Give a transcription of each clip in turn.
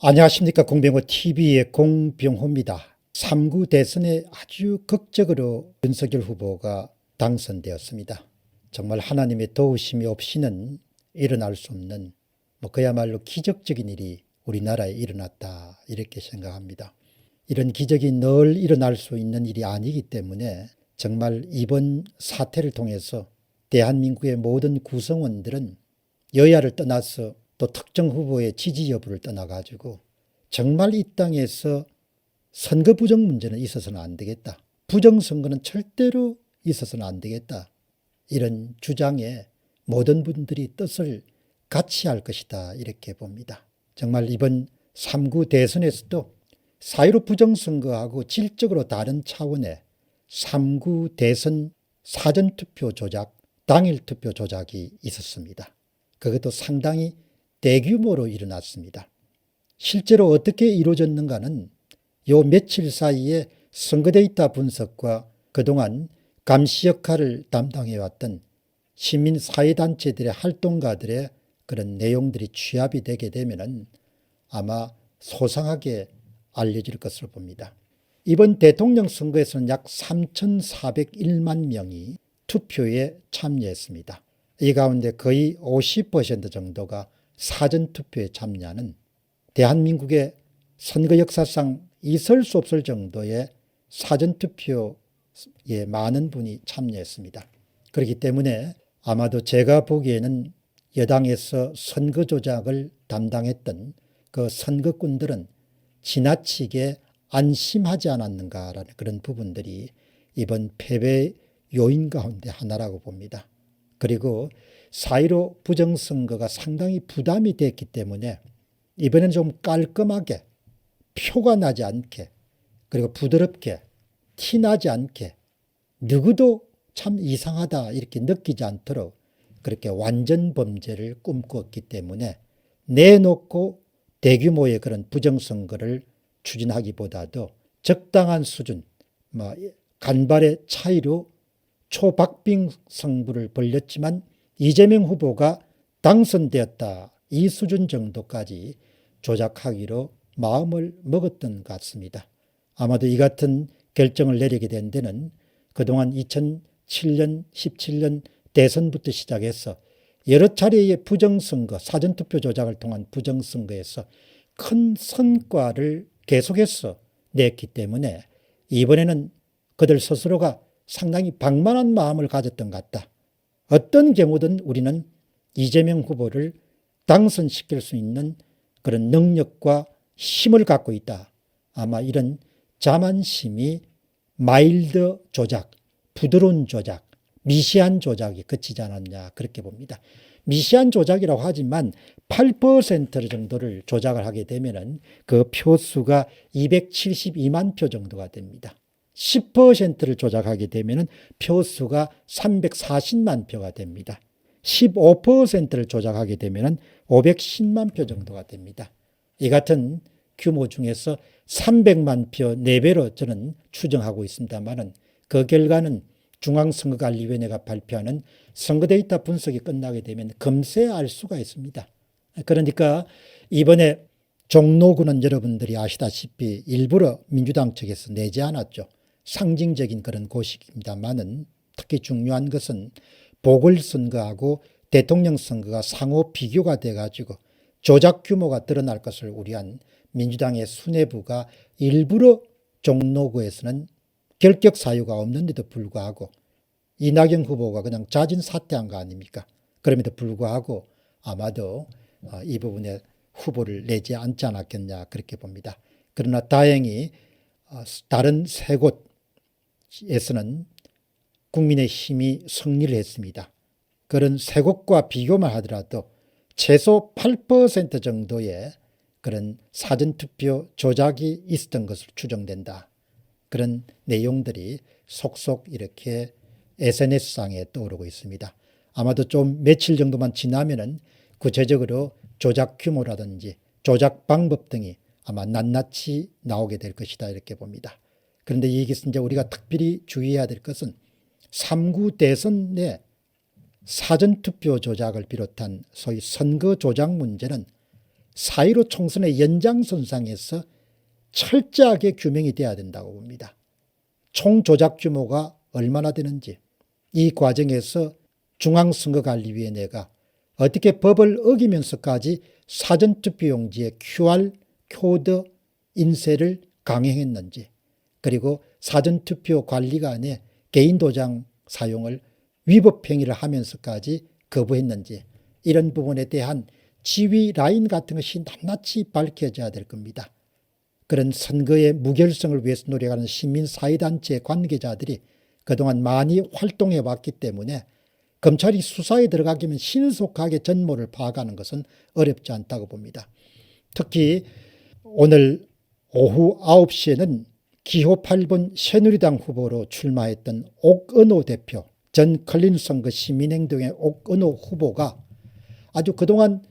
안녕하십니까. 공병호 TV의 공병호입니다. 3구 대선에 아주 극적으로 윤석열 후보가 당선되었습니다. 정말 하나님의 도우심이 없이는 일어날 수 없는 그야말로 기적적인 일이 우리나라에 일어났다 이렇게 생각합니다. 이런 기적이 늘 일어날 수 있는 일이 아니기 때문에 정말 이번 사태를 통해서 대한민국의 모든 구성원들은 여야를 떠나서 또 특정 후보의 지지 여부를 떠나가지고 정말 이 땅에서 선거 부정 문제는 있어서는 안 되겠다. 부정선거는 절대로 있어서는 안 되겠다. 이런 주장에 모든 분들이 뜻을 같이 할 것이다 이렇게 봅니다. 정말 이번 3구 대선에서도 4.15 부정선거하고 질적으로 다른 차원의 3구 대선 사전투표 조작, 당일투표 조작이 있었습니다. 그것도 상당히 대규모로 일어났습니다. 실제로 어떻게 이루어졌는가는 요 며칠 사이에 선거 데이터 분석과 그동안 감시 역할을 담당해왔던 시민사회단체들의 활동가들의 그런 내용들이 취합이 되게 되면 아마 소상하게 알려질 것으로 봅니다. 이번 대통령 선거에서는 약 3,401만 명이 투표에 참여했습니다. 이 가운데 거의 50% 정도가 사전투표에 참여하는 대한민국의 선거 역사상 있을 수 없을 정도의 사전투표에 많은 분이 참여했습니다. 그렇기 때문에 아마도 제가 보기에는 여당에서 선거 조작을 담당했던 그 선거꾼들은 지나치게 안심하지 않았는가라는 그런 부분들이 이번 패배 요인 가운데 하나라고 봅니다. 그리고 4.15 부정선거가 상당히 부담이 됐기 때문에 이번에는 좀 깔끔하게 표가 나지 않게 그리고 부드럽게 티나지 않게 누구도 참 이상하다 이렇게 느끼지 않도록 그렇게 완전 범죄를 꿈꾸었기 때문에 내놓고 대규모의 그런 부정선거를 추진하기보다도 적당한 수준 간발의 차이로 초박빙 승부를 벌였지만 이재명 후보가 당선되었다. 이 수준 정도까지 조작하기로 마음을 먹었던 것 같습니다. 아마도 이 같은 결정을 내리게 된 데는 그동안 2007년, 17년 대선부터 시작해서 여러 차례의 부정선거, 사전투표 조작을 통한 부정선거에서 큰 성과를 계속해서 냈기 때문에 이번에는 그들 스스로가 상당히 방만한 마음을 가졌던 것 같다. 어떤 경우든 우리는 이재명 후보를 당선시킬 수 있는 그런 능력과 힘을 갖고 있다. 아마 이런 자만심이 마일드 조작, 부드러운 조작, 미시한 조작이 그치지 않았냐 그렇게 봅니다. 미시한 조작이라고 하지만 8% 정도를 조작을 하게 되면 그 표수가 272만 표 정도가 됩니다. 10%를 조작하게 되면 표수가 340만 표가 됩니다. 15%를 조작하게 되면 510만 표 정도가 됩니다. 이 같은 규모 중에서 300만 표 4배로 저는 추정하고 있습니다만 그 결과는 중앙선거관리위원회가 발표하는 선거 데이터 분석이 끝나게 되면 금세 알 수가 있습니다. 그러니까 이번에 종로구는 여러분들이 아시다시피 일부러 민주당 측에서 내지 않았죠. 상징적인 그런 곳입니다만은 특히 중요한 것은 보궐선거하고 대통령 선거가 상호 비교가 돼가지고 조작 규모가 드러날 것을 우려한 민주당의 수뇌부가 일부러 종로구에서는 결격 사유가 없는데도 불구하고 이낙연 후보가 그냥 자진 사퇴한 거 아닙니까? 그럼에도 불구하고 아마도 이 부분에 후보를 내지 않지 않았겠냐 그렇게 봅니다. 그러나 다행히 다른 세 곳에서는 국민의힘이 승리를 했습니다. 그런 세 곳과 비교만 하더라도 최소 8% 정도의 그런 사전투표 조작이 있었던 것으로 추정된다. 그런 내용들이 속속 이렇게 SNS상에 떠오르고 있습니다. 아마도 좀 며칠 정도만 지나면은 구체적으로 조작 규모라든지 조작 방법 등이 아마 낱낱이 나오게 될 것이다 이렇게 봅니다. 그런데 여기서 이제 우리가 특별히 주의해야 될 것은 3구 대선 내 사전투표 조작을 비롯한 소위 선거 조작 문제는 4.15 총선의 연장선상에서 철저하게 규명이 돼야 된다고 봅니다. 총 조작 규모가 얼마나 되는지, 이 과정에서 중앙선거관리위원회가 어떻게 법을 어기면서까지 사전투표용지에 QR 코드 인쇄를 강행했는지, 그리고 사전투표 관리관의 개인도장 사용을 위법 행위를 하면서까지 거부했는지, 이런 부분에 대한 지휘 라인 같은 것이 낱낱이 밝혀져야 될 겁니다. 그런 선거의 무결성을 위해서 노력하는 시민사회단체 관계자들이 그동안 많이 활동해 왔기 때문에 검찰이 수사에 들어가기면 신속하게 전모를 파악하는 것은 어렵지 않다고 봅니다. 특히 오늘 오후 9시에는 기호 8번 새누리당 후보로 출마했던 옥은호 대표, 전 클린선거 시민행동의 옥은호 후보가 아주 그동안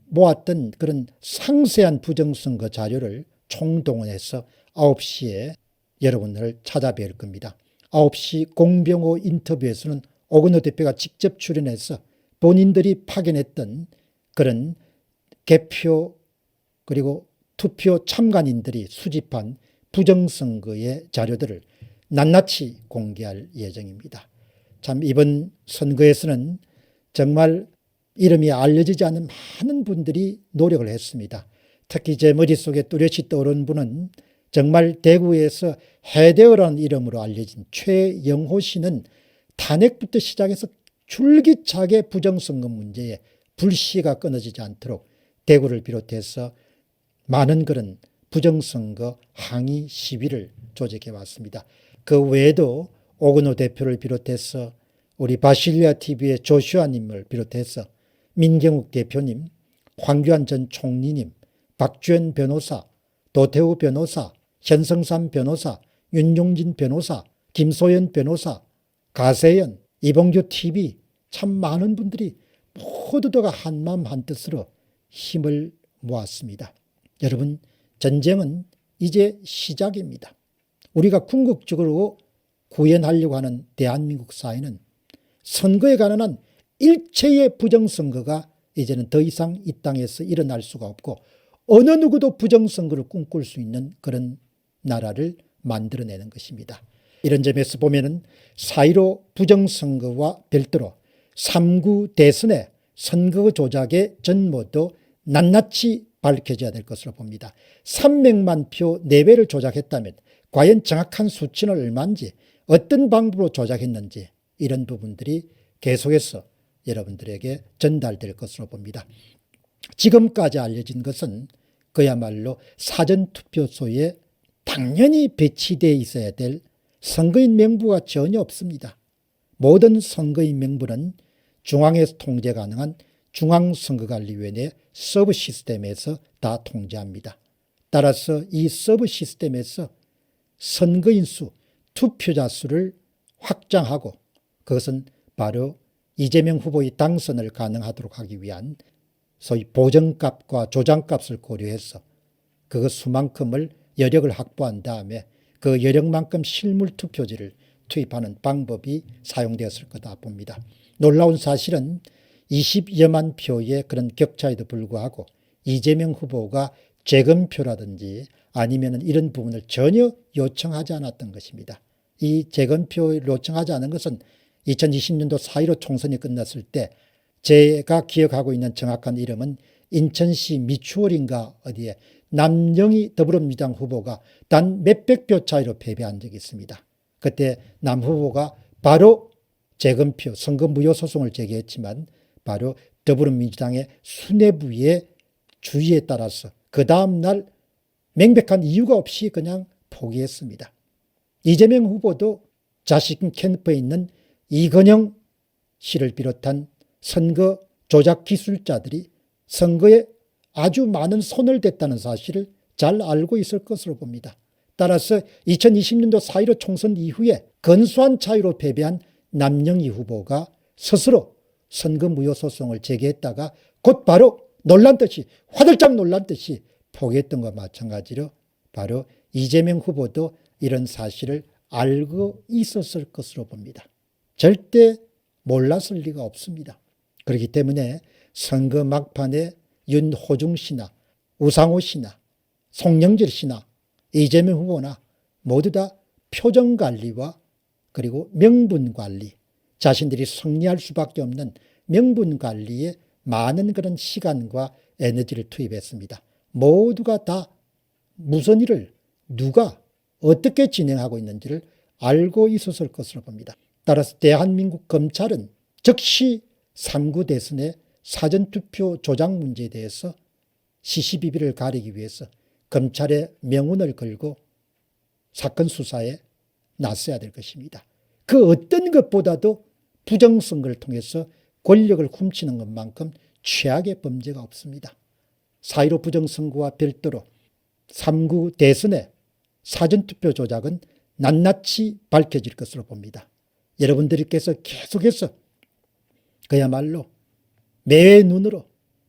모았던 그런 상세한 부정선거 자료를 총동원해서 9시에 여러분을 찾아뵐 겁니다. 9시 공병호 인터뷰에서는 옥은호 대표가 직접 출연해서 본인들이 파견했던 그런 개표 그리고 투표 참관인들이 수집한 부정선거의 자료들을 낱낱이 공개할 예정입니다. 참 이번 선거에서는 정말 이름이 알려지지 않은 많은 분들이 노력을 했습니다. 특히 제 머릿속에 뚜렷이 떠오른 분은 정말 대구에서 해대어라는 이름으로 알려진 최영호 씨는 탄핵부터 시작해서 줄기차게 부정선거 문제에 불씨가 끊어지지 않도록 대구를 비롯해서 많은 그런 부정선거 항의 시위를 조직해 왔습니다. 그 외에도 옥은호 대표를 비롯해서 우리 바실리아 TV의 조슈아님을 비롯해서 민경욱 대표님, 황교안 전 총리님, 박주현 변호사, 도태우 변호사, 현성삼 변호사, 윤용진 변호사, 김소연 변호사, 가세연, 이봉규 TV 참 많은 분들이 모두가 한마음 한뜻으로 힘을 모았습니다. 여러분, 전쟁은 이제 시작입니다. 우리가 궁극적으로 구현하려고 하는 대한민국 사회는 선거에 관한 일체의 부정선거가 이제는 더 이상 이 땅에서 일어날 수가 없고 어느 누구도 부정선거를 꿈꿀 수 있는 그런 나라를 만들어내는 것입니다. 이런 점에서 보면은 4.15 부정선거와 별도로 3.9 대선의 선거 조작의 전모도 낱낱이 밝혀져야 될 것으로 봅니다. 300만 표 내외를 조작했다면 과연 정확한 수치는 얼마인지, 어떤 방법으로 조작했는지 이런 부분들이 계속해서 여러분들에게 전달될 것으로 봅니다. 지금까지 알려진 것은 그야말로 사전투표소에 당연히 배치되어 있어야 될 선거인 명부가 전혀 없습니다. 모든 선거인 명부는 중앙에서 통제 가능한 중앙선거관리위원회 서브 시스템에서 다 통제합니다. 따라서 이 서브 시스템에서 선거인 수, 투표자 수를 확장하고 그것은 바로 이재명 후보의 당선을 가능하도록 하기 위한 소위 보정값과 조장값을 고려해서 그 수만큼을 여력을 확보한 다음에 그 여력만큼 실물 투표지를 투입하는 방법이 사용되었을 거다 봅니다. 놀라운 사실은 20여만 표의 그런 격차에도 불구하고 이재명 후보가 재검표라든지 아니면 이런 부분을 전혀 요청하지 않았던 것입니다. 이 재검표를 요청하지 않은 것은 2020년도 4.15 총선이 끝났을 때 제가 기억하고 있는 정확한 이름은 인천시 미추홀인가 어디에 남영희 더불어민주당 후보가 단 몇백 표 차이로 패배한 적이 있습니다. 그때 남 후보가 바로 재검표 선거 무효 소송을 제기했지만 바로 더불어민주당의 수뇌부의 주의에 따라서 그 다음날 명백한 이유가 없이 그냥 포기했습니다. 이재명 후보도 자식 캠프에 있는 이건영 씨를 비롯한 선거 조작 기술자들이 선거에 아주 많은 손을 댔다는 사실을 잘 알고 있을 것으로 봅니다. 따라서 2020년도 4.15 총선 이후에 근소한 차이로 패배한 남영희 후보가 스스로 선거 무효 소송을 제기했다가 곧 바로 놀란 듯이 화들짝 놀란 듯이 포기했던 것과 마찬가지로 바로 이재명 후보도 이런 사실을 알고 있었을 것으로 봅니다. 절대 몰랐을 리가 없습니다. 그렇기 때문에 선거 막판에 윤호중 씨나 우상호 씨나 송영길 씨나 이재명 후보나 모두 다 표정관리와 그리고 명분관리, 자신들이 승리할 수밖에 없는 명분관리에 많은 그런 시간과 에너지를 투입했습니다. 모두가 다 무슨 일을 누가 어떻게 진행하고 있는지를 알고 있었을 것으로 봅니다. 따라서 대한민국 검찰은 즉시 3구 대선의 사전투표 조작 문제에 대해서 시시비비를 가리기 위해서 검찰의 명운을 걸고 사건 수사에 나서야 될 것입니다. 그 어떤 것보다도 부정선거를 통해서 권력을 훔치는 것만큼 최악의 범죄가 없습니다. 4.15 부정선거와 별도로 3구 대선의 사전투표 조작은 낱낱이 밝혀질 것으로 봅니다. 여러분들께서 계속해서 그야말로 매의 눈으로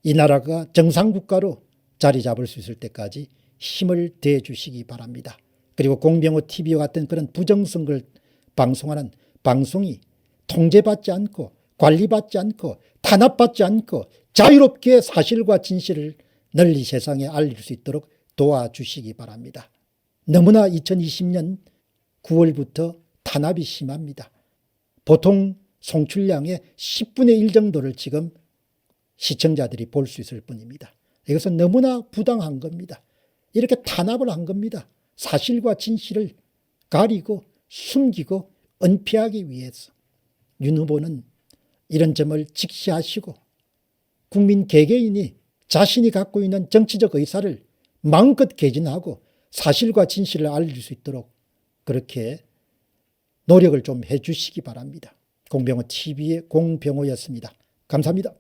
이 나라가 정상국가로 자리 잡을 수 있을 때까지 힘을 대해 주시기 바랍니다. 그리고 공병호 TV와 같은 그런 부정선거를 방송하는 방송이 통제받지 않고 관리받지 않고 탄압받지 않고 자유롭게 사실과 진실을 널리 세상에 알릴 수 있도록 도와주시기 바랍니다. 너무나 2020년 9월부터 탄압이 심합니다. 보통 송출량의 10분의 1 정도를 지금 시청자들이 볼 수 있을 뿐입니다. 이것은 너무나 부당한 겁니다. 이렇게 탄압을 한 겁니다. 사실과 진실을 가리고 숨기고 은폐하기 위해서. 윤 후보는 이런 점을 직시하시고 국민 개개인이 자신이 갖고 있는 정치적 의사를 마음껏 개진하고 사실과 진실을 알릴 수 있도록 그렇게 노력을 좀 해주시기 바랍니다. 공병호 TV의 공병호였습니다. 감사합니다.